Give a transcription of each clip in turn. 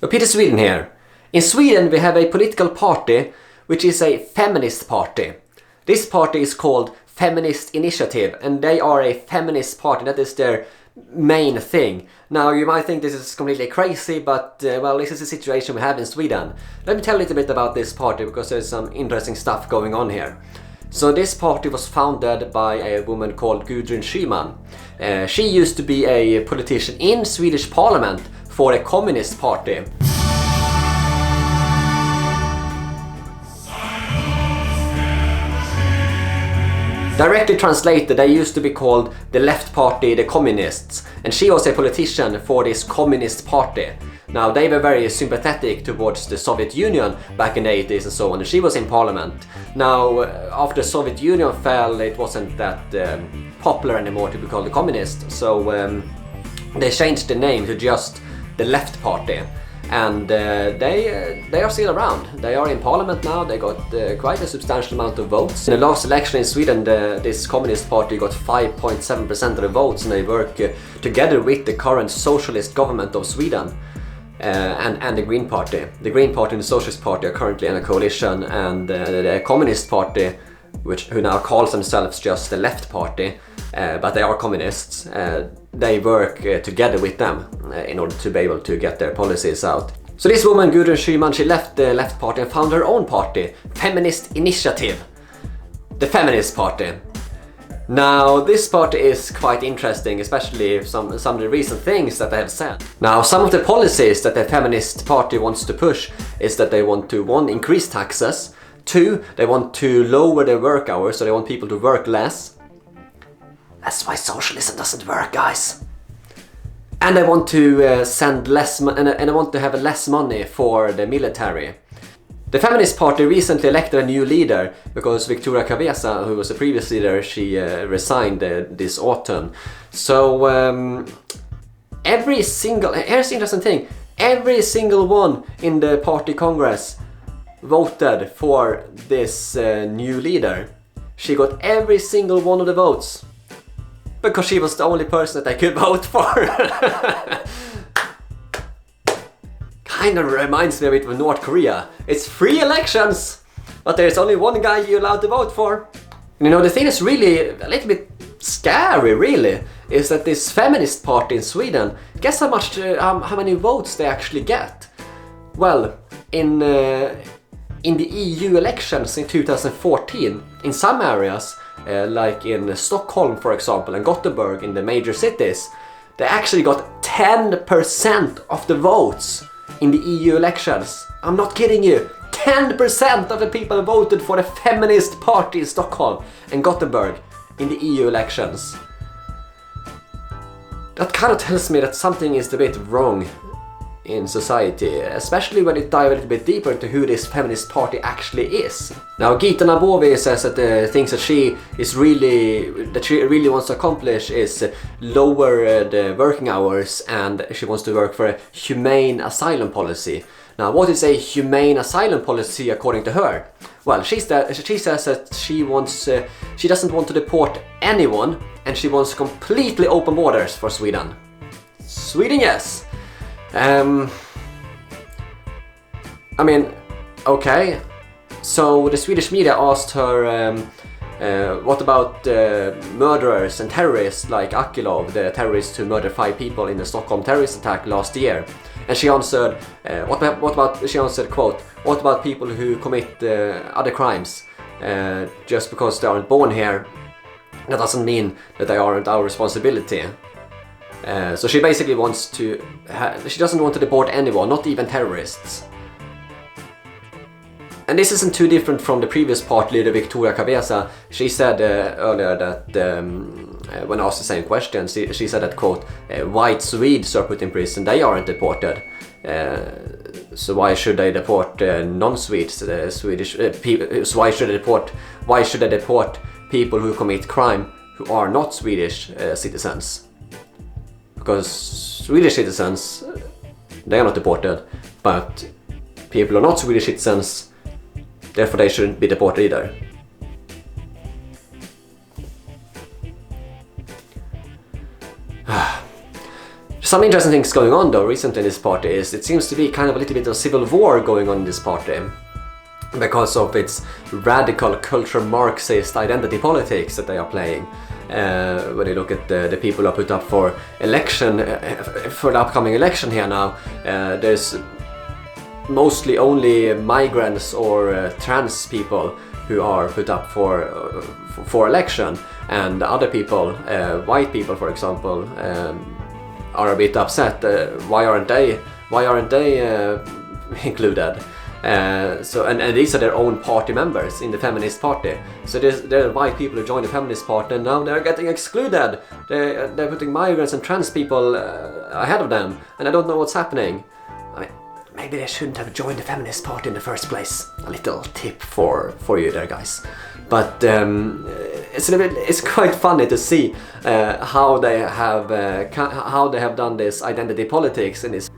Peter Sweden here. In Sweden we have a political party which is a feminist party. This party is called Feminist Initiative and they are a feminist party. That is their main thing. Now you might think this is completely crazy, but well, this is the situation we have in Sweden. Let me tell a little bit about this party because there's some interesting stuff going on here. So this party was founded by a woman called Gudrun Schyman. She used to be a politician in Swedish parliament for a communist party. Directly translated, they used to be called the left party, the communists, and she was a politician for this communist party. Now they were very sympathetic towards the Soviet Union back in the 80s and so on, and she was in parliament. Now after the Soviet Union fell, it wasn't that popular anymore to be called the communist, so they changed the name to just the left party. And they are still around. They are in parliament now. They got quite a substantial amount of votes. In the last election in Sweden, this communist party got 5.7% of the votes, and they work together with the current socialist government of Sweden and the Green Party. The Green Party and the Socialist Party are currently in a coalition, and the Communist Party, who now calls themselves just the Left Party, but they are communists, they work together with them in order to be able to get their policies out. So this woman, Gudrun Schyman, she left the Left Party and found her own party, Feminist Initiative, the Feminist Party. Now this party is quite interesting, especially some of the recent things that they have said. Now some of the policies that the Feminist Party wants to push is that they want to, 1, increase taxes, 2, they want to lower their work hours, so they want people to work less. That's why socialism doesn't work, guys. And they want to send less and they want to have less money for the military. The Feminist Party recently elected a new leader because Victoria Cabeza, who was the previous leader, she resigned this autumn. So here's the interesting thing, every single one in the party congress voted for this new leader. She got every single one of the votes because she was the only person that they could vote for. Kind of reminds me a bit of North Korea. It's free elections, but there's only one guy you're allowed to vote for. You know, the thing is really a little bit scary, really, is that this feminist party in Sweden, guess how many votes they actually get? Well, in the EU elections in 2014, in some areas, like in Stockholm for example and Gothenburg, in the major cities, they actually got 10% of the votes in the EU elections. I'm not kidding you. 10% of the people voted for the feminist party in Stockholm and Gothenburg in the EU elections. That kind of tells me that something is a bit wrong in society, especially when you dive a little bit deeper into who this feminist party actually is. Now Gita Nabovi says that the things that she really wants to accomplish is lower the working hours, and she wants to work for a humane asylum policy. Now what is a humane asylum policy according to her? Well, she says that she doesn't want to deport anyone, and she wants completely open borders for Sweden. Sweden, yes. I mean, okay, so the Swedish media asked her what about murderers and terrorists like Akilov, the terrorist who murdered 5 people in the Stockholm terrorist attack last year, and she answered, quote, what about people who commit other crimes just because they aren't born here? That doesn't mean that they aren't our responsibility. So she basically wants to, she doesn't want to deport anyone, not even terrorists. And this isn't too different from the previous party leader Victoria Cabeza. She said earlier that when asked the same question, she said that, quote, white Swedes are put in prison, they aren't deported. So why should they deport non-Swedes, Swedish people? So why should they deport people who commit crime who are not Swedish citizens? Because Swedish citizens, they are not deported, but people who are not Swedish citizens, therefore they shouldn't be deported either. Some interesting things going on though recently in this party is it seems to be kind of a little bit of civil war going on in this party because of its radical culture Marxist identity politics that they are playing. When you look at the people who are put up for election, for the upcoming election here now, there's mostly only migrants or trans people who are put up for election, and other people, white people for example, are a bit upset. Why aren't they included? So these are their own party members in the feminist party. So there are white people who join the feminist party and now they're getting excluded. They're putting migrants and trans people ahead of them, and I don't know what's happening. I mean, maybe they shouldn't have joined the feminist party in the first place. A little tip for you there, guys. But it's quite funny to see how they have done this identity politics in this.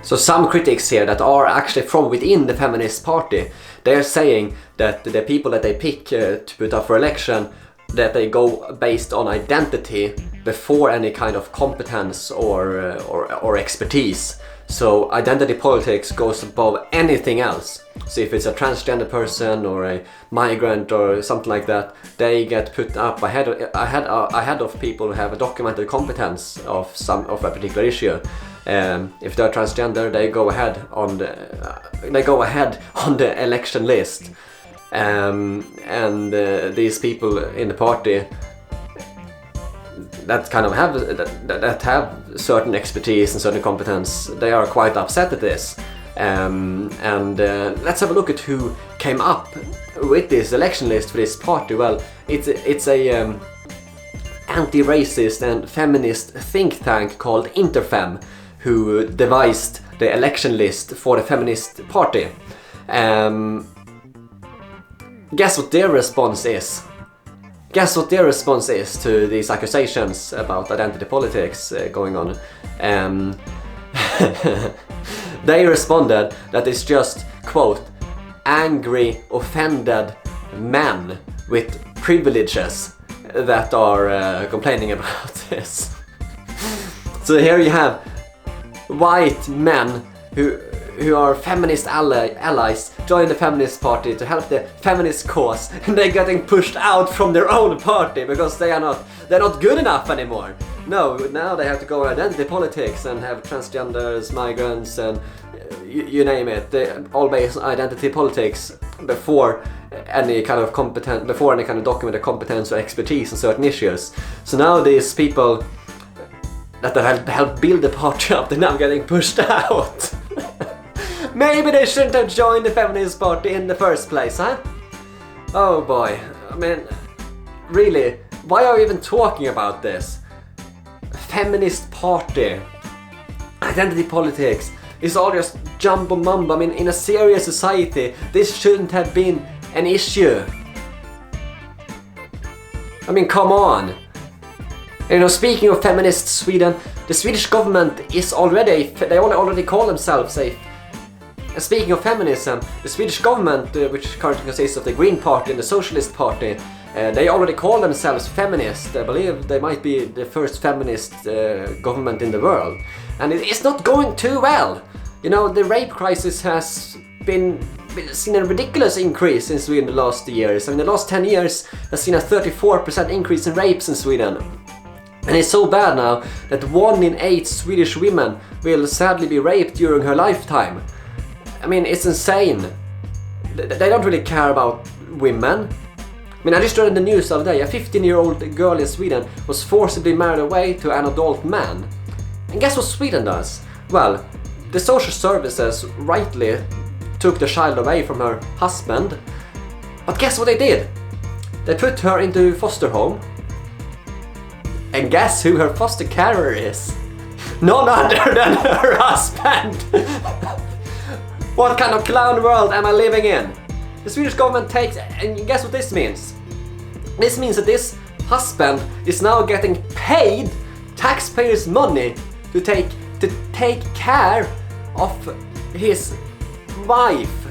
So some critics here that are actually from within the feminist party, they're saying that the people that they pick to put up for election, that they go based on identity before any kind of competence or expertise. So identity politics goes above anything else. So if it's a transgender person or a migrant or something like that, they get put up ahead of people who have a documented competence of a particular issue. If they're transgender, they go ahead on the election list, and these people in the party that kind of have certain expertise and certain competence, they are quite upset at this. Let's have a look at who came up with this election list for this party. Well, it's a anti-racist and feminist think tank called Interfem who devised the election list for the feminist party. Guess what their response is? Guess what their response is to these accusations about identity politics going on? They responded that it's just, quote, angry, offended men with privileges that are complaining about this. So here you have white men who are feminist allies join the feminist party to help the feminist cause, and they're getting pushed out from their own party because they're not good enough anymore. No, now they have to go identity politics and have transgenders, migrants, and you name it. They all based on identity politics before any kind of documented competence or expertise in certain issues. So now these people that have helped build the party up, they're now getting pushed out. Maybe they shouldn't have joined the feminist party in the first place, huh? Oh boy, I mean, really, why are we even talking about this? Feminist party, identity politics, it's all just jumbo mumbo. I mean, in a serious society, this shouldn't have been an issue. I mean, come on. You know, speaking of feminist Sweden, the Swedish government is already call themselves a. Speaking of feminism, the Swedish government, which currently consists of the Green Party and the Socialist Party, they already call themselves feminist. I believe they might be the first feminist government in the world. And it's not going too well. You know, the rape crisis has seen a ridiculous increase in Sweden the last years. I mean, the last 10 years has seen a 34% increase in rapes in Sweden. And it's so bad now that 1 in 8 Swedish women will sadly be raped during her lifetime. I mean, it's insane. They don't really care about women. I mean, I just read in the news the other day, a 15-year-old girl in Sweden was forcibly married away to an adult man. And guess what Sweden does? Well, the social services rightly took the child away from her husband. But guess what they did? They put her into foster home. And guess who her foster carer is? None other than her husband! What kind of clown world am I living in? The Swedish government takes, and guess what this means? This means that this husband is now getting paid taxpayers' money to take care of his wife.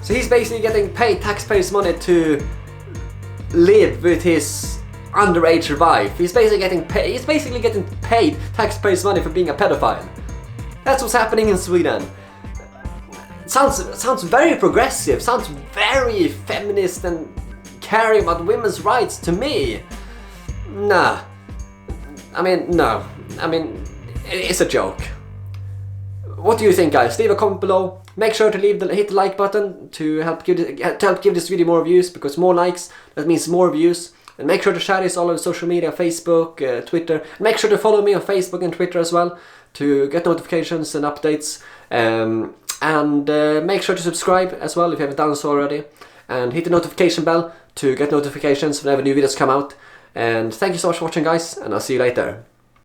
So he's basically getting paid taxpayers' money to live with his underage wife. He's basically getting paid taxpayers' money for being a pedophile. That's what's happening in Sweden. Sounds very progressive, sounds very feminist and caring about women's rights to me. Nah. No. It's a joke. What do you think, guys? Leave a comment below. Make sure to hit the like button to help give this video more views, because more likes, that means more views. And make sure to share this all over social media, Facebook, Twitter. Make sure to follow me on Facebook and Twitter as well to get notifications and updates. And make sure to subscribe as well if you haven't done so already. And hit the notification bell to get notifications whenever new videos come out. And thank you so much for watching, guys, and I'll see you later.